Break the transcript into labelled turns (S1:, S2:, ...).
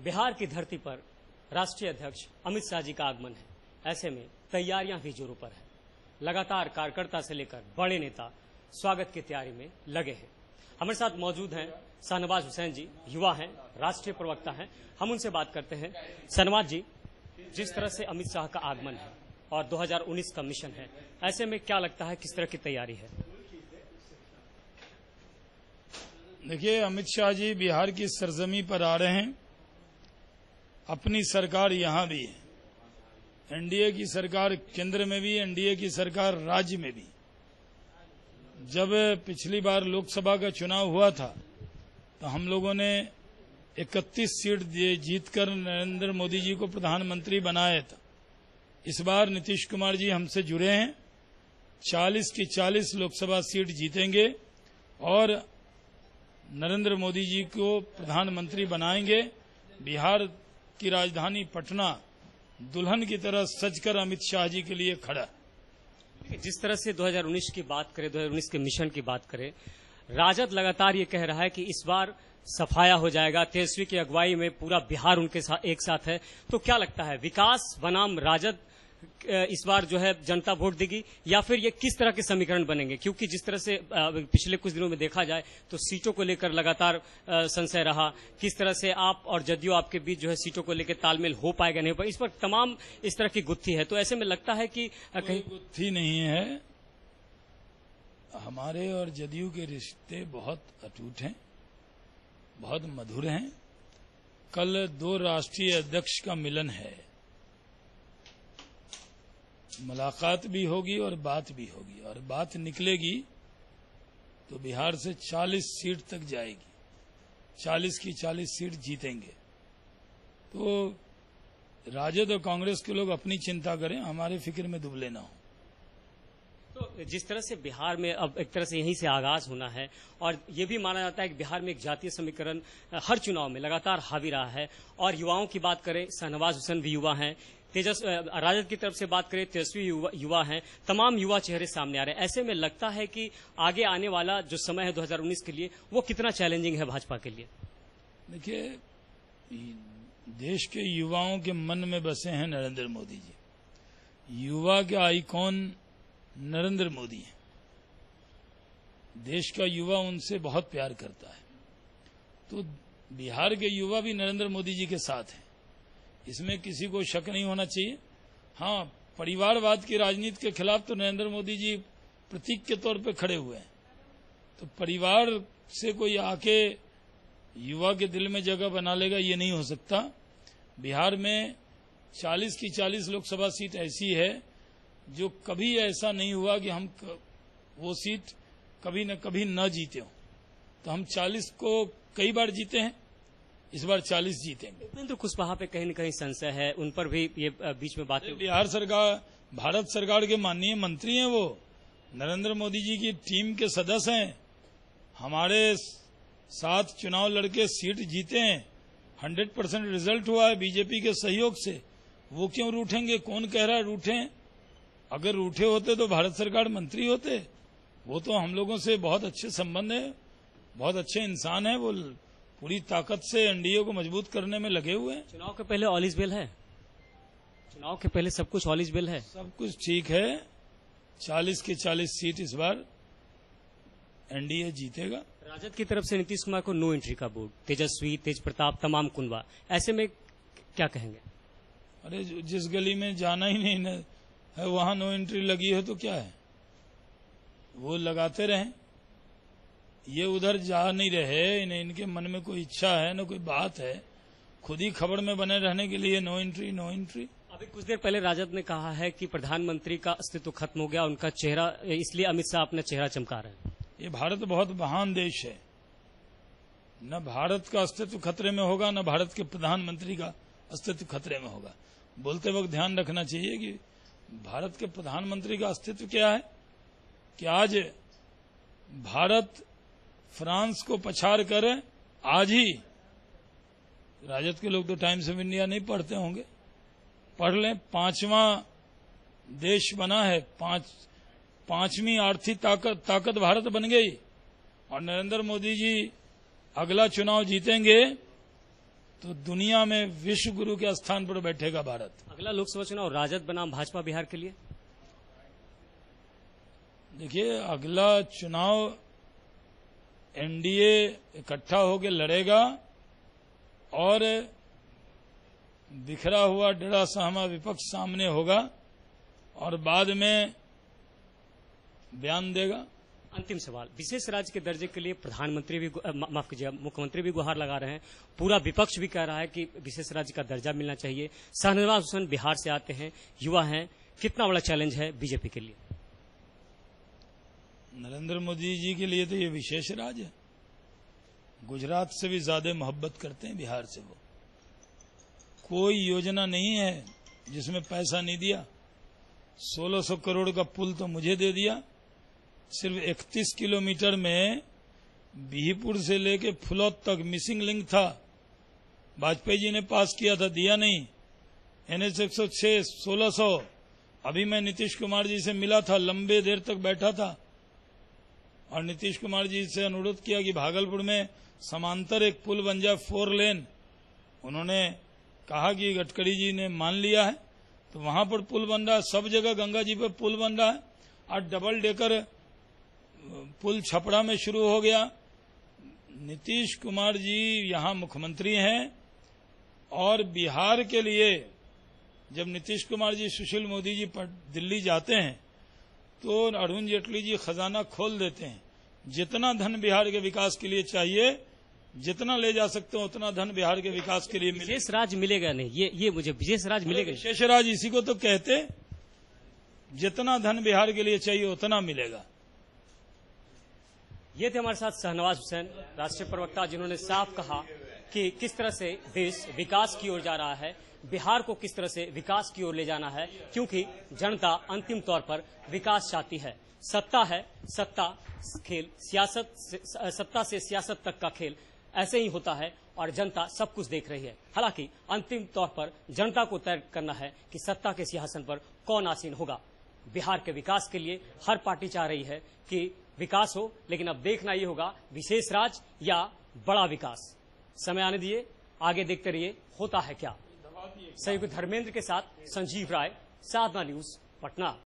S1: बिहार की धरती पर राष्ट्रीय अध्यक्ष अमित शाह जी का आगमन है। ऐसे में तैयारियां भी जोरों पर है। लगातार कार्यकर्ता से लेकर बड़े नेता स्वागत की तैयारी में लगे हैं। हमारे साथ मौजूद हैं शाहनवाज हुसैन जी, युवा हैं, राष्ट्रीय प्रवक्ता हैं। हम उनसे बात करते हैं। शाहनवाज जी, जिस तरह से अमित शाह का आगमन है और 2019 का मिशन है, ऐसे में क्या लगता है किस तरह की तैयारी है?
S2: देखिए, अमित शाह जी बिहार की सरजमी पर आ रहे हैं। अपनी सरकार यहां भी है, एनडीए की सरकार केंद्र में भी, एनडीए की सरकार राज्य में भी। जब पिछली बार लोकसभा का चुनाव हुआ था तो हम लोगों ने 31 सीट जीतकर नरेंद्र मोदी जी को प्रधानमंत्री बनाया था। इस बार नीतीश कुमार जी हमसे जुड़े हैं, 40 की 40 लोकसभा सीट जीतेंगे और नरेंद्र मोदी जी को प्रधानमंत्री बनाएंगे। बिहार की राजधानी पटना दुल्हन की तरह सजकर अमित शाह जी के लिए खड़ा।
S1: जिस तरह से 2019 की बात करें, 2019 के मिशन की बात करें, राजद लगातार ये कह रहा है कि इस बार सफाया हो जाएगा, तेजस्वी की अगुवाई में पूरा बिहार उनके साथ एक साथ है। तो क्या लगता है, विकास बनाम राजद इस बार जो है जनता वोट देगी या फिर ये किस तरह के समीकरण बनेंगे? क्योंकि जिस तरह से पिछले कुछ दिनों में देखा जाए तो सीटों को लेकर लगातार संशय रहा। किस तरह से आप और जदयू आपके बीच जो है सीटों को लेकर तालमेल हो पाएगा नहीं पाएगा, इस पर तमाम इस तरह की गुत्थी है। तो ऐसे में लगता है कि कहीं
S2: गुत्थी नहीं है। हमारे और जदयू के रिश्ते बहुत अटूट हैं, बहुत मधुर हैं। कल 2 राष्ट्रीय अध्यक्ष का मिलन है, मुलाकात भी होगी और बात भी होगी, और बात निकलेगी तो बिहार से 40 सीट तक जाएगी, 40 की 40 सीट जीतेंगे। तो राजद और कांग्रेस के लोग अपनी चिंता करें, हमारे फिक्र में दुबले ना हो।
S1: तो जिस तरह से बिहार में अब एक तरह से यहीं से आगाज होना है और ये भी माना जाता है कि बिहार में एक जातीय समीकरण हर चुनाव में लगातार हावी रहा है। और युवाओं की बात करें, शाहनवाज हुसैन भी युवा हैं, राजद की तरफ से बात करें, तेजस्वी युवा हैं, तमाम युवा चेहरे सामने आ रहे हैं। ऐसे में लगता है कि आगे आने वाला जो समय है 2019 के लिए, वो कितना चैलेंजिंग है भाजपा के लिए?
S2: देखिए, देश के युवाओं के मन में बसे हैं नरेंद्र मोदी जी। युवा के आइकॉन नरेंद्र मोदी है। देश का युवा उनसे बहुत प्यार करता है। तो बिहार के युवा भी नरेंद्र मोदी जी के साथ हैं, इसमें किसी को शक नहीं होना चाहिए। हाँ, परिवारवाद की राजनीति के खिलाफ तो नरेंद्र मोदी जी प्रतीक के तौर पे खड़े हुए हैं। तो परिवार से कोई आके युवा के दिल में जगह बना लेगा, ये नहीं हो सकता। बिहार में 40 की 40 लोकसभा सीट ऐसी है जो कभी ऐसा नहीं हुआ कि हम वो सीट कभी न कभी न जीते हो। तो हम 40 को कई बार जीते हैं, इस बार 40 जीतेंगे।
S1: तो कुशवाहा पे कहीं न कहीं संशय है, उन पर भी ये बीच में बातें।
S2: बिहार सरकार, भारत सरकार के माननीय मंत्री हैं, वो नरेंद्र मोदी जी की टीम के सदस्य हैं, हमारे साथ चुनाव लड़के सीट जीते हैं, 100% रिजल्ट हुआ है बीजेपी के सहयोग से। वो क्यों रूठेंगे? कौन कह रहा है रूठें? अगर रूठे होते तो भारत सरकार मंत्री होते। वो तो हम लोगों से बहुत अच्छे संबंध है, बहुत अच्छे इंसान है। वो पूरी ताकत से एनडीए को मजबूत करने में लगे हुए हैं।
S1: चुनाव के पहले ऑल इज वेल है, चुनाव के पहले सब कुछ ऑल इज वेल है,
S2: सब कुछ ठीक है। 40 की 40 सीट इस बार एनडीए जीतेगा।
S1: राजद की तरफ से नीतीश कुमार को नो एंट्री का बोर्ड, तेजस्वी, तेज प्रताप, तमाम कुनवा, ऐसे में क्या कहेंगे?
S2: अरे, जिस गली में जाना ही नहीं है वहां नो एंट्री लगी है तो क्या है, वो लगाते रहें। ये उधर जा नहीं रहे, इनके मन में कोई इच्छा है न कोई बात है, खुद ही खबर में बने रहने के लिए नो एंट्री नो एंट्री।
S1: अभी कुछ देर पहले राजद ने कहा है कि प्रधानमंत्री का अस्तित्व खत्म हो गया, उनका चेहरा, इसलिए अमित शाह अपना चेहरा चमका रहे हैं।
S2: ये भारत बहुत महान देश है, न भारत का अस्तित्व खतरे में होगा, न भारत के प्रधानमंत्री का अस्तित्व खतरे में होगा। बोलते वक्त ध्यान रखना चाहिए कि भारत के प्रधानमंत्री का अस्तित्व क्या है कि आज भारत फ्रांस को पछाड़ कर, आज ही राजद के लोग तो टाइम्स ऑफ इंडिया नहीं पढ़ते होंगे, पढ़ लें, 5वां देश बना है, 5वीं आर्थिक ताकत भारत बन गई। और नरेंद्र मोदी जी अगला चुनाव जीतेंगे तो दुनिया में विश्व गुरु के स्थान पर बैठेगा भारत।
S1: अगला लोकसभा चुनाव राजद बनाम भाजपा बिहार के लिए?
S2: देखिए, अगला चुनाव एनडीए इकट्ठा होकर लड़ेगा और बिखरा हुआ डरा सहमा विपक्ष सामने होगा और बाद में बयान देगा।
S1: अंतिम सवाल, विशेष राज्य के दर्जे के लिए प्रधानमंत्री भी माफ कीजिए मुख्यमंत्री भी गुहार लगा रहे हैं, पूरा विपक्ष भी कह रहा है कि विशेष राज्य का दर्जा मिलना चाहिए। शाहनवाज हुसैन बिहार से आते हैं, युवा हैं, कितना बड़ा चैलेंज है बीजेपी के लिए?
S2: नरेंद्र मोदी जी के लिए तो ये विशेष राज्य है। गुजरात से भी ज्यादा मोहब्बत करते हैं बिहार से वो। कोई योजना नहीं है जिसमें पैसा नहीं दिया। 1600 करोड़ का पुल तो मुझे दे दिया। सिर्फ 31 किलोमीटर में बिहीपुर से लेके फुलौद तक मिसिंग लिंक था, वाजपेयी जी ने पास किया था, दिया नहीं। NH 106 1600। अभी मैं नीतीश कुमार जी से मिला था, लंबे देर तक बैठा था और नीतीश कुमार जी से अनुरोध किया कि भागलपुर में समांतर एक पुल बन जाए, 4 लेन। उन्होंने कहा कि गडकरी जी ने मान लिया है, तो वहां पर पुल बन रहा है। सब जगह गंगा जी पर पुल बन रहा है और डबल डेकर पुल छपरा में शुरू हो गया। नीतीश कुमार जी यहां मुख्यमंत्री हैं और बिहार के लिए जब नीतीश कुमार जी सुशील मोदी जी दिल्ली जाते हैं तो अरुण जेटली जी खजाना खोल देते हैं। जितना धन बिहार के विकास के लिए चाहिए, जितना ले जा सकते हो उतना धन बिहार के विकास के लिए मिले।
S1: विशेष राज्य मिलेगा नहीं, ये मुझे विशेष राज्य मिलेगा।
S2: विशेष राज्य इसी को तो कहते, जितना धन बिहार के लिए चाहिए उतना मिलेगा।
S1: ये थे हमारे साथ शाहनवाज हुसैन, राष्ट्रीय प्रवक्ता, जिन्होंने साफ कहा कि किस तरह से देश विकास की ओर जा रहा है, बिहार को किस तरह से विकास की ओर ले जाना है, क्योंकि जनता अंतिम तौर पर विकास चाहती है। सत्ता है, सत्ता खेल, सत्ता से सियासत तक का खेल ऐसे ही होता है और जनता सब कुछ देख रही है। हालांकि अंतिम तौर पर जनता को तय करना है कि सत्ता के सिंहासन पर कौन आसीन होगा। बिहार के विकास के लिए हर पार्टी चाह रही है कि विकास हो, लेकिन अब देखना ये होगा विशेष राज्य या बड़ा विकास। समय आने दिए, आगे देखते रहिए होता है क्या। सहयोगी धर्मेंद्र के साथ संजीव राय, साधना न्यूज, पटना।